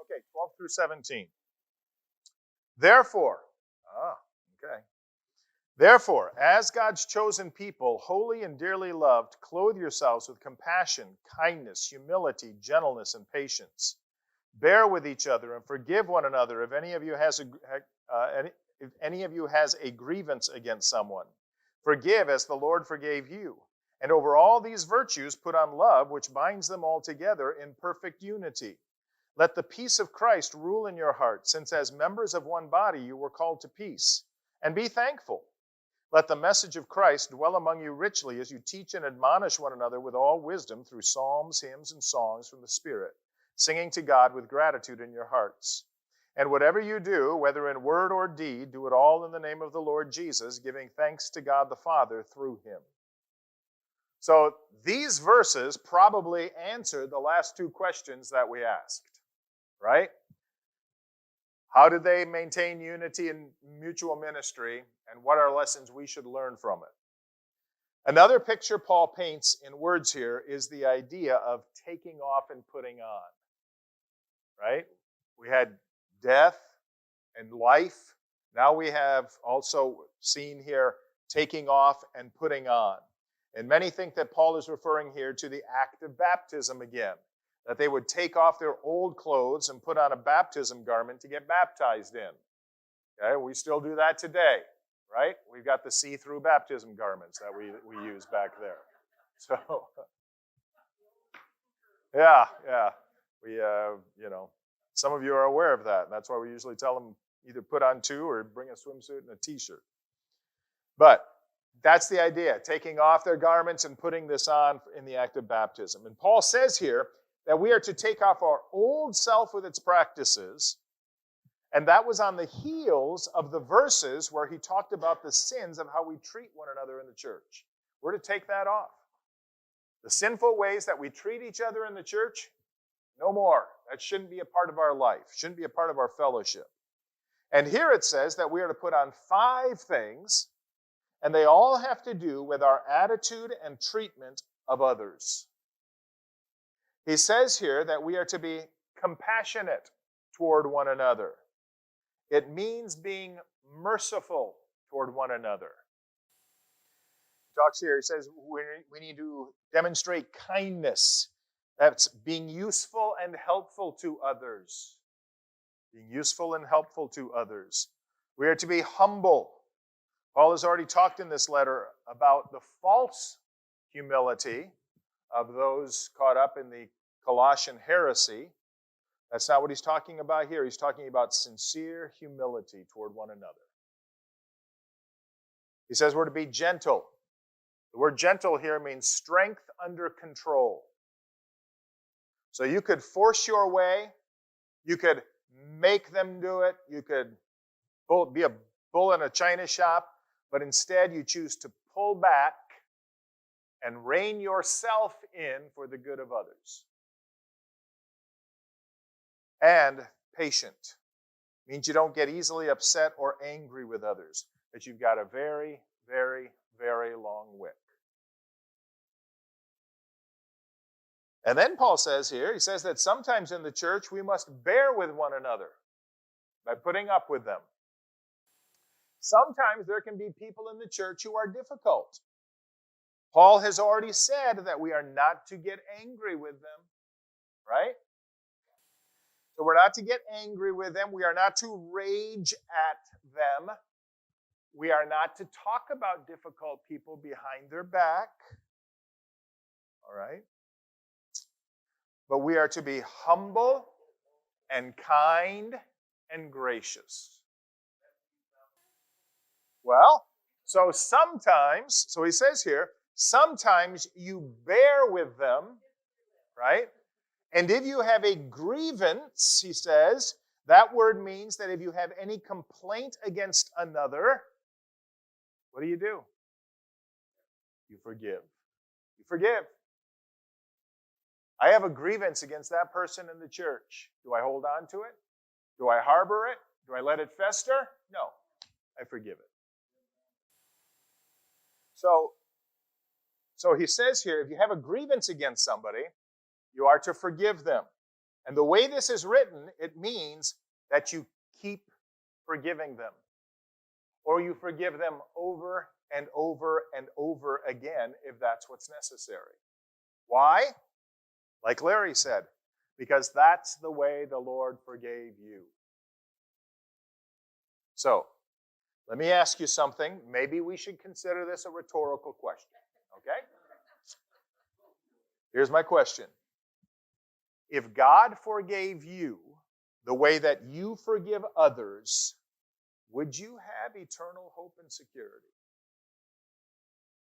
Okay, 12 through 17. Therefore, okay. Therefore, as God's chosen people, holy and dearly loved, clothe yourselves with compassion, kindness, humility, gentleness, and patience. Bear with each other and forgive one another if any of you has a grievance against someone. Forgive as the Lord forgave you. And over all these virtues put on love, which binds them all together in perfect unity. Let the peace of Christ rule in your hearts, since as members of one body you were called to peace. And be thankful. Let the message of Christ dwell among you richly as you teach and admonish one another with all wisdom through psalms, hymns, and songs from the Spirit, singing to God with gratitude in your hearts. And whatever you do, whether in word or deed, do it all in the name of the Lord Jesus, giving thanks to God the Father through him. So these verses probably answered the last two questions that we asked, right? How did they maintain unity and mutual ministry, and what are lessons we should learn from it? Another picture Paul paints in words here is the idea of taking off and putting on, right? We had death and life. Now we have also seen here taking off and putting on. And many think that Paul is referring here to the act of baptism again, that they would take off their old clothes and put on a baptism garment to get baptized in. Okay, we still do that today, right? We've got the see-through baptism garments that we use back there. So, yeah. We, some of you are aware of that. And that's why we usually tell them either put on two or bring a swimsuit and a t-shirt. But that's the idea, taking off their garments and putting this on in the act of baptism. And Paul says here that we are to take off our old self with its practices, and that was on the heels of the verses where he talked about the sins of how we treat one another in the church. We're to take that off. The sinful ways that we treat each other in the church, no more. That shouldn't be a part of our life, shouldn't be a part of our fellowship. And here it says that we are to put on 5 things, and they all have to do with our attitude and treatment of others. He says here that we are to be compassionate toward one another. It means being merciful toward one another. He talks here, he says we need to demonstrate kindness. That's being useful and helpful to others. Being useful and helpful to others. We are to be humble. Paul has already talked in this letter about the false humility of those caught up in the Colossian heresy. That's not what he's talking about here. He's talking about sincere humility toward one another. He says we're to be gentle. The word gentle here means strength under control. So you could force your way. You could make them do it. You could be a bull in a china shop. But instead you choose to pull back and rein yourself in for the good of others. And patient means you don't get easily upset or angry with others, that you've got a very, very, very long wick. And then Paul says here, he says that sometimes in the church we must bear with one another by putting up with them. Sometimes there can be people in the church who are difficult. Paul has already said that we are not to get angry with them, right? So we're not to get angry with them. We are not to rage at them. We are not to talk about difficult people behind their back, all right? But we are to be humble and kind and gracious. Well, so he says here, sometimes you bear with them, right? And if you have a grievance, he says, that word means that if you have any complaint against another, what do? You forgive. You forgive. I have a grievance against that person in the church. Do I hold on to it? Do I harbor it? Do I let it fester? No, I forgive it. So he says here, if you have a grievance against somebody, you are to forgive them. And the way this is written, it means that you keep forgiving them. Or you forgive them over and over and over again if that's what's necessary. Why? Like Larry said, because that's the way the Lord forgave you. So, let me ask you something. Maybe we should consider this a rhetorical question. Okay? Here's my question. If God forgave you the way that you forgive others, would you have eternal hope and security?